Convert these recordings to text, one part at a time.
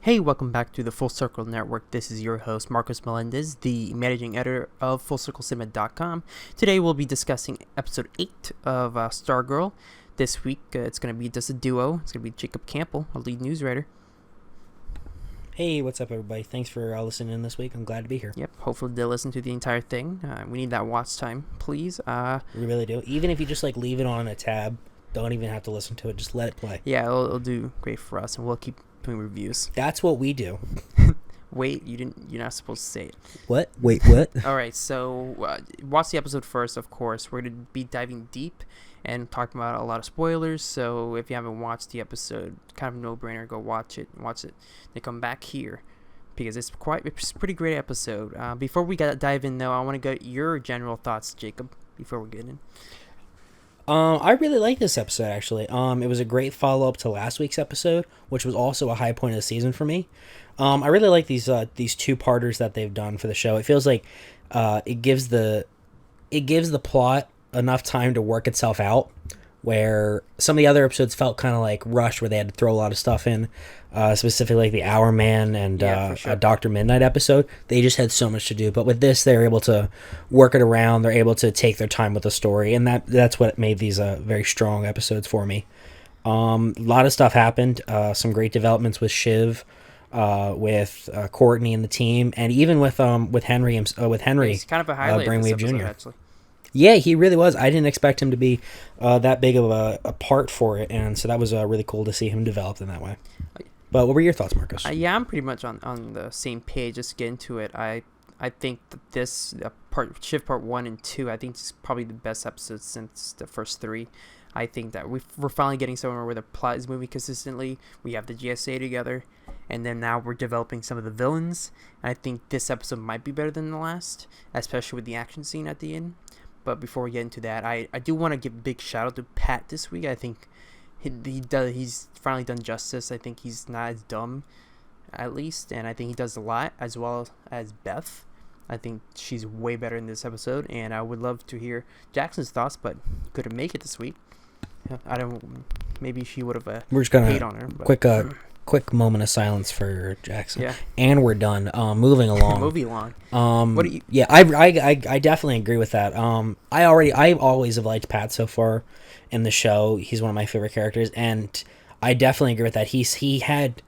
Hey, welcome back to the Full Circle Network. This is your host, Marcos Melendez, the managing editor of FullCircleCinema.com. Today we'll be discussing episode 8 of Stargirl. This week it's going to be just a duo. It's going to be Jacob Campbell, a lead news writer. Hey, what's up, everybody? Thanks for listening in this week. I'm glad to be here. Yep, hopefully they'll listen to the entire thing. We need that watch time, please. We really do. Even if you just leave it on a tab, don't even have to listen to it. Just let it play. Yeah, it'll do great for us, and we'll keep doing reviews. That's what we do. Wait, you're not supposed to say it. What? Wait, what? All right, so watch the episode first, of course. We're going to be diving deep and talking about a lot of spoilers. So if you haven't watched the episode, kind of no-brainer, go watch it. Then come back here because it's a pretty great episode. Before we dive in, though, I want to get your general thoughts, Jacob, before we get in. I really like this episode, actually. It was a great follow-up to last week's episode, which was also a high point of the season for me. I really like these two-parters that they've done for the show. It feels like it gives the plot enough time to work itself out, where some of the other episodes felt kind of rushed, where they had to throw a lot of stuff in, specifically the Hour Man and Dr. Mid-Nite episode. They just had so much to do, but with this, they're able to work it around. They're able to take their time with the story, and that's what made these very strong episodes for me. A lot of stuff happened. Some great developments with Shiv, with Courtney and the team, and even with Henry. He's kind of a highlight of this episode, actually. Yeah, he really was. I didn't expect him to be that big of a part for it, and so that was really cool to see him developed in that way. But what were your thoughts, Marcus? Yeah, I'm pretty much on the same page. Just to get into it, I think that this Shift Part 1 and 2, I think it's probably the best episode since the first 3. I think that we're finally getting somewhere where the plot is moving consistently. We have the GSA together, and then now we're developing some of the villains. And I think this episode might be better than the last, especially with the action scene at the end. But before we get into that, I do want to give a big shout out to Pat this week. I think he's finally done justice. I think he's not as dumb, at least, and I think he does a lot, as well as Beth. I think she's way better in this episode, and I would love to hear Jackson's thoughts, but couldn't make it this week. I don't. Maybe she would have. We're just gonna hate on her. But. Quick moment of silence for Jackson. Yeah. And we're done. Moving along. Moving along. What do you? Yeah, I definitely agree with that. I always have liked Pat so far in the show. He's one of my favorite characters, and I definitely agree with that. He had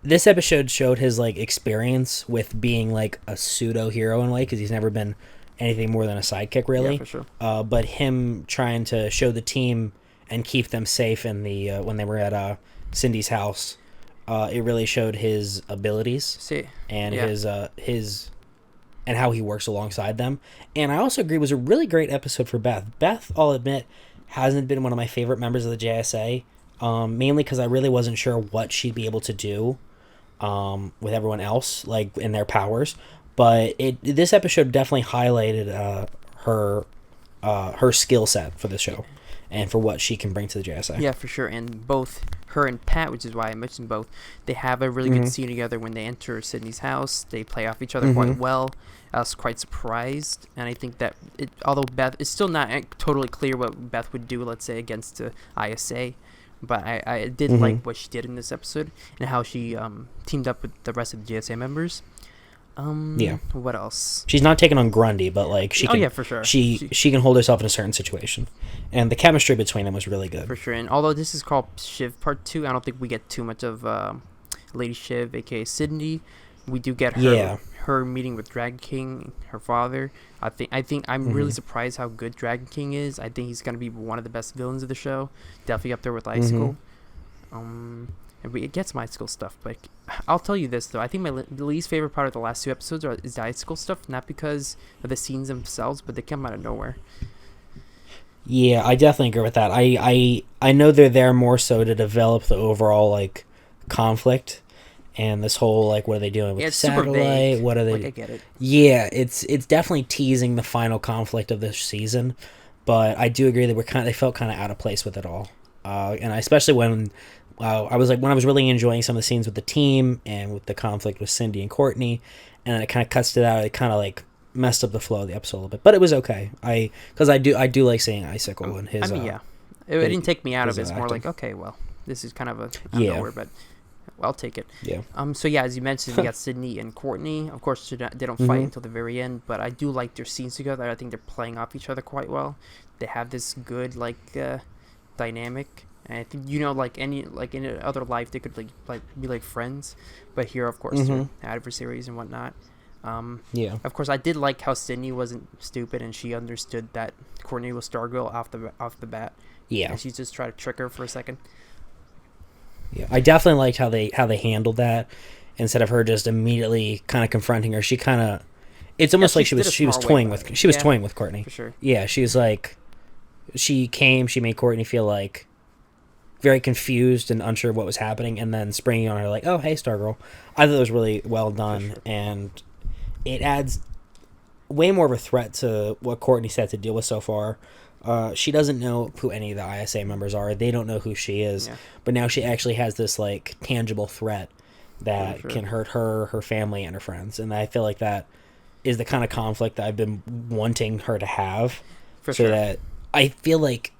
this episode showed his experience with being a pseudo hero in a way, because he's never been anything more than a sidekick, really. Yeah, for sure. But him trying to show the team and keep them safe in the when they were at Cindy's house. It really showed his abilities and his and how he works alongside them. And I also agree it was a really great episode for Beth. Beth, I'll admit, hasn't been one of my favorite members of the JSA, mainly because I really wasn't sure what she'd be able to do with everyone else, in their powers. But this episode definitely highlighted her skill set for the show and for what she can bring to the JSA. Yeah, for sure. And both her and Pat, which is why I mentioned both, they have a really good scene together when they enter Sydney's house. They play off each other quite well. I was quite surprised, and I think that although Beth, it's still not totally clear what Beth would do, let's say, against the ISA, but I did like what she did in this episode and how she teamed up with the rest of the JSA members. Yeah. What else? She's not taking on Grundy, but she can. Oh yeah, for sure. She can hold herself in a certain situation, and the chemistry between them was really good. For sure. And although this is called Shiv Part 2, I don't think we get too much of Lady Shiv, aka Sydney. We do get her meeting with Dragon King, her father. I think I'm really surprised how good Dragon King is. I think he's gonna be one of the best villains of the show. Definitely up there with Icicle. It gets my Icicle stuff, but I'll tell you this though. I think my least favorite part of the last 2 episodes is the Icicle stuff, not because of the scenes themselves, but they come out of nowhere. Yeah, I definitely agree with that. I know they're there more so to develop the overall conflict and this whole what are they doing with the satellite? What are they? I get it. Yeah, it's definitely teasing the final conflict of this season, but I do agree that they felt kind of out of place with it all, and especially when. I was really enjoying some of the scenes with the team and with the conflict with Cindy and Courtney, and then it kind of cuts to that. It kind of messed up the flow of the episode a little bit, but it was okay. Because I do like seeing Icicle and his. I mean, it didn't take me out of it. It's more acting. Okay, well, this is kind of a nowhere, but I'll take it. Yeah. So yeah, as you mentioned, we got Sydney and Courtney. Of course, they don't fight until the very end, but I do like their scenes together. I think they're playing off each other quite well. They have this good dynamic, and I think like in other life they could be like friends, but here of course they're adversaries and whatnot. Yeah. Of course, I did like how Sydney wasn't stupid and she understood that Courtney was Stargirl off the bat. Yeah. And she just tried to trick her for a second. Yeah, I definitely liked how they handled that. Instead of her just immediately kind of confronting her, she kind of, it's almost like she was toying with Courtney. For sure. Yeah, she was like, she made Courtney feel like very confused and unsure of what was happening, and then springing on her like, oh, hey, Stargirl. I thought it was really well done, sure. And it adds way more of a threat to what Courtney's had to deal with so far. She doesn't know who any of the ISA members are. They don't know who she is. Yeah. But now she actually has this like tangible threat that can hurt her family, and her friends. And I feel like that is the kind of conflict that I've been wanting her to have. For sure. So that I feel like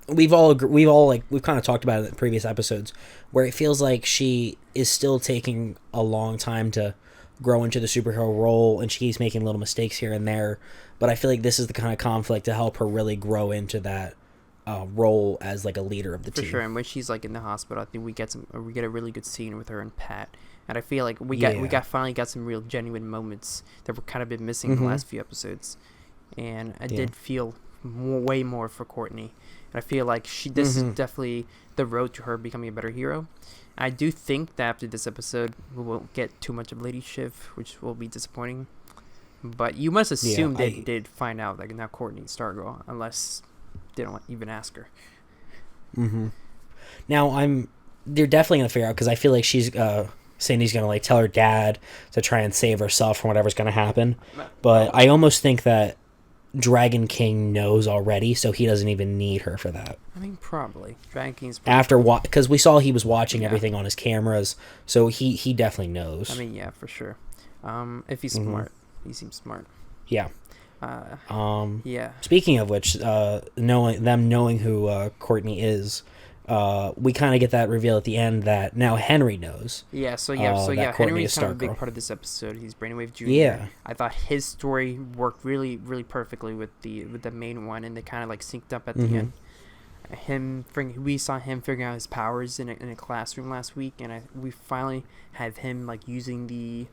we've kind of talked about it in previous episodes, where it feels like she is still taking a long time to grow into the superhero role, and she keeps making little mistakes here and there. But I feel like this is the kind of conflict to help her really grow into that role as like a leader of the team. For sure, and when she's like in the hospital, I think we get a really good scene with her and Pat, and I feel like we finally got some real genuine moments that were kind of been missing in the last few episodes, and I did feel way more for Courtney, and I feel like this is definitely the road to her becoming a better hero. I do think that after this episode, we won't get too much of Lady Shiv, which will be disappointing. But you must assume they did find out, like, now Courtney's Stargirl, unless they don't even ask her. Mm-hmm. Now, they're definitely going to figure out, because I feel like Cindy's going to, like, tell her dad to try and save herself from whatever's going to happen. But I almost think that Dragon King knows already, so he doesn't even need her for that. I mean, probably. Dragon King's because we saw he was watching everything on his cameras, so he definitely knows. I mean, yeah, for sure. If he's smart. He seems smart. Yeah. Yeah. Speaking of which, knowing who Courtney is, we kind of get that reveal at the end that now Henry knows. Yeah. So Henry's kind of a big part of this episode. He's Brainwave Jr. Yeah. I thought his story worked really, really perfectly with the main one, and they kind of like synced up at the end. We saw him figuring out his powers in a classroom last week, and we finally have him like using the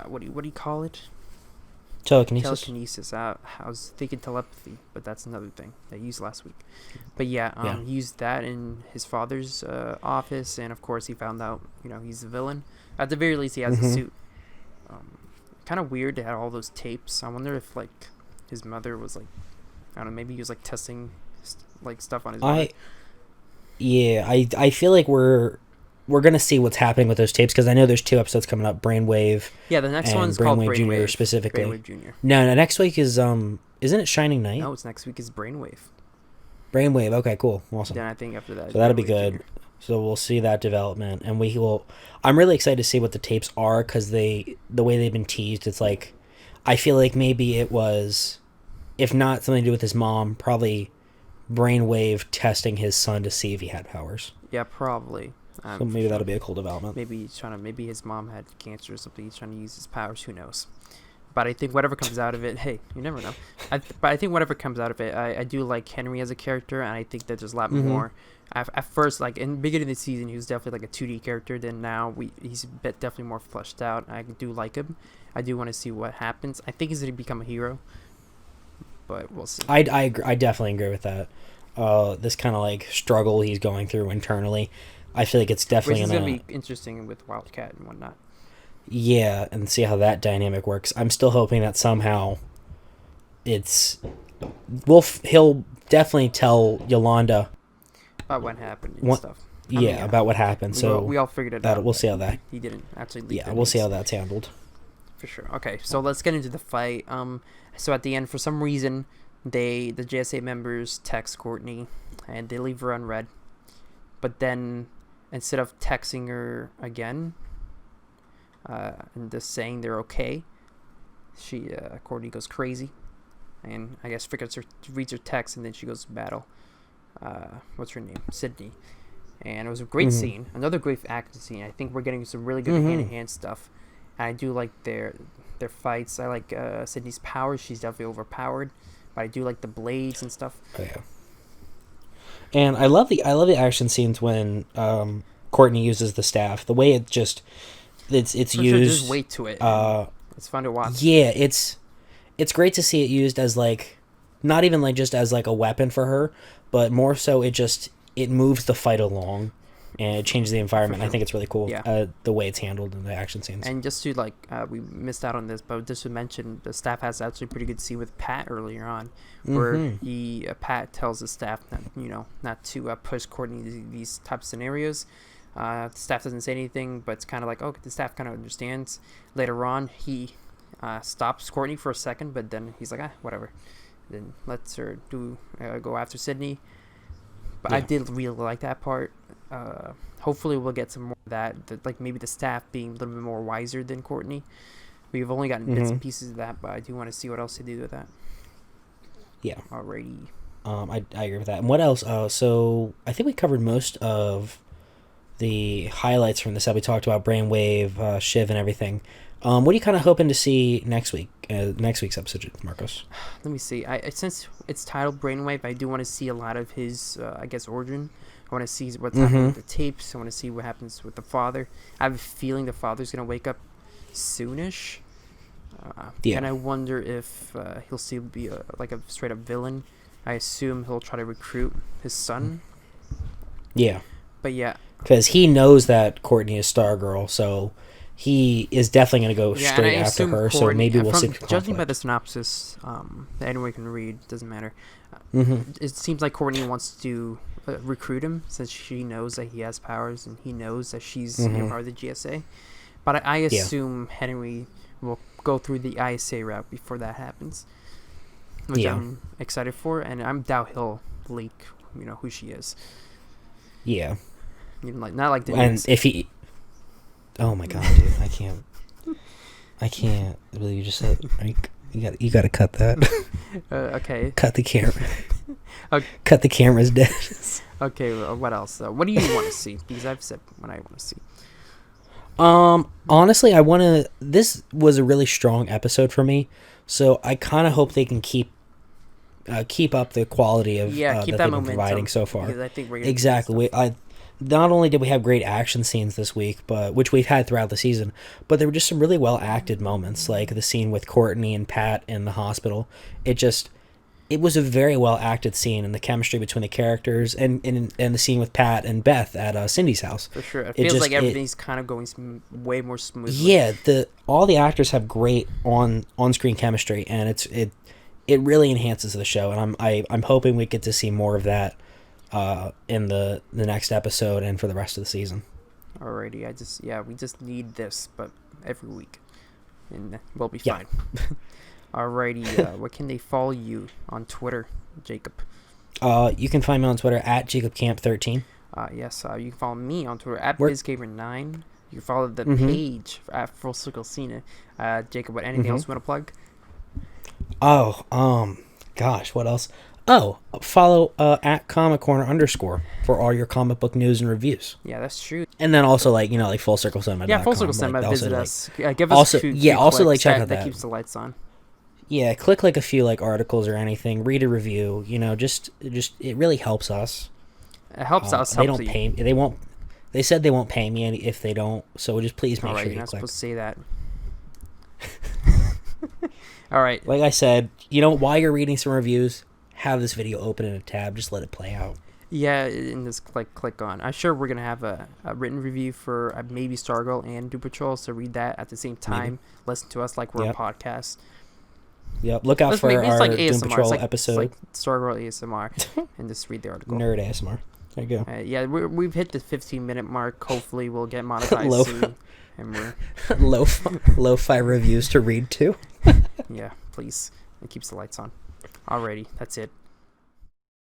what do you call it? Telekinesis. I was thinking telepathy, but that's another thing I used last week. But he used that in his father's office, and of course he found out he's the villain. At the very least, he has a suit. Kind of weird to have all those tapes. I wonder if like his mother was like, I don't know, maybe he was like testing stuff on his mother. I feel like we're gonna see what's happening with those tapes, because I know there's 2 episodes coming up, Brainwave. Yeah, the next one's called Brainwave Jr. specifically. Brainwave Jr. No, next week is isn't it Shining Knight? No, it's next week is Brainwave. Brainwave. Okay, cool, awesome. Then I think after that, so that'll be good. Jr. So we'll see that development, and we will. I'm really excited to see what the tapes are, because the way they've been teased, it's like, I feel like maybe it was, if not something to do with his mom, probably Brainwave testing his son to see if he had powers. Yeah, probably. So maybe that'll be a cool development. Maybe his mom had cancer or something. He's trying to use his powers. Who knows? But I think whatever comes out of it, hey, you never know. But I think whatever comes out of it, I do like Henry as a character, and I think that there's a lot more. At first, like in the beginning of the season, he was definitely like a 2D character. Then now he's definitely more fleshed out. I do like him. I do want to see what happens. I think he's going to become a hero, but we'll see. I definitely agree with that. This kind of like struggle he's going through internally. I feel like it's definitely going to be interesting with Wildcat and whatnot. Yeah, and see how that dynamic works. I'm still hoping that somehow he'll definitely tell Yolanda about what happened and stuff. About what happened. So we all figured it out. We'll see how that. He didn't actually leak. Yeah, we'll see how that's handled. For sure. Okay, so let's get into the fight. So at the end, for some reason, the JSA members text Courtney, and they leave her unread. But then, instead of texting her again, and just saying they're okay, Courtney goes crazy, and I guess reads her text, and then she goes to battle. What's her name? Sydney. and it was a great scene. Another great action scene. I think we're getting some really good hand-to-hand stuff. And I do like their fights. I like Sydney's powers. She's definitely overpowered, but I do like the blades and stuff. Oh yeah. And I love the action scenes when Courtney uses the staff. The way it's used. There's weight to it. It's fun to watch. Yeah, it's great to see it used as like, not even like just as like a weapon for her, but more so it moves the fight along, and it changes the environment. Sure. I think it's really cool. Yeah. The way it's handled in the action scenes. And just to like, we missed out on this, but just to mention, the staff has actually a pretty good scene with Pat earlier on, where Pat tells the staff not to push Courtney these type of scenarios. The staff doesn't say anything, but it's kind of like, oh, the staff kind of understands. Later on, he stops Courtney for a second, but then he's like, whatever. Then lets her go after Sydney. But I did really like that part. Hopefully we'll get some more of that, like maybe the staff being a little bit more wiser than Courtney. We've only gotten bits and pieces of that, but I do want to see what else they do with that. Yeah. Alrighty. I agree with that. And what else? So I think we covered most of the highlights from this. We talked about Brainwave, Shiv, and everything. What are you kind of hoping to see next week's episode, Marcos? Let me see. Since it's titled Brainwave, I do want to see a lot of his, origin. I want to see what's happening with the tapes. I want to see what happens with the father. I have a feeling the father's going to wake up soonish. And I wonder if he'll still be like a straight-up villain. I assume he'll try to recruit his son. Yeah. But yeah. Because he knows that Courtney is Stargirl, so he is definitely going to go straight after her. Courtney, so maybe we'll see conflict. Judging by the synopsis that anyone can read, doesn't matter. It seems like Courtney wants to recruit him, since she knows that he has powers and he knows that she's part of the GSA. But I assume Henry will go through the ISA route before that happens, which I'm excited for, and I doubt he'll leak, who she is. Yeah. Not like the and if he, oh my god, dude, I can't believe you just said. You got to cut that. Okay. Cut the camera. Okay. Cut the cameras dead. Okay. What else? What do you want to see? Because I've said what I want to see. Honestly, this was a really strong episode for me, so I kind of hope they can keep up the quality of keep that they've been providing so far. I think we're exactly. Not only did we have great action scenes this week, which we've had throughout the season, but there were just some really well acted moments, like the scene with Courtney and Pat in the hospital. It was a very well acted scene, and the chemistry between the characters, and the scene with Pat and Beth at Cindy's house. For sure, it feels like everything's kind of going way more smoothly. Yeah, all the actors have great on screen chemistry, and it really enhances the show, and I'm hoping we get to see more of that in the next episode and for the rest of the season. Alrighty, we just need this, but every week, and we'll be fine. Alrighty, where can they follow you on Twitter, Jacob? You can find me on Twitter at JacobCamp13. Yes, you can follow me on Twitter at BizGamer9. You can follow the page at Full Circle Cena. Jacob, anything else you want to plug? Gosh, what else? Follow at Comic Corner _ for all your comic book news and reviews. Yeah, that's true. And then also like Full Circle Cinema. Yeah, Full Circle Cinema. Visit us. Give us also check out that keeps the lights on. Yeah, click a few articles or anything. Read a review. Just it really helps us. It helps us. They don't pay. They won't. They said they won't pay me if they don't. So just please make sure you're you not click. Supposed to say that. All right. Like I said, while you're reading some reviews, have this video open in a tab. Just let it play out. Yeah, and just click on. I'm sure we're gonna have a written review for maybe Stargirl and Doom Patrol. So read that at the same time. Maybe. Listen to us like we're a podcast. Yep. Look out for our Doom Patrol episode. It's like Stargirl ASMR, and just read the article. Nerd ASMR. There you go. We've hit the 15-minute mark. Hopefully, we'll get monetized soon. And we're lo-fi reviews to read too. Yeah, please. It keeps the lights on. Alrighty, that's it.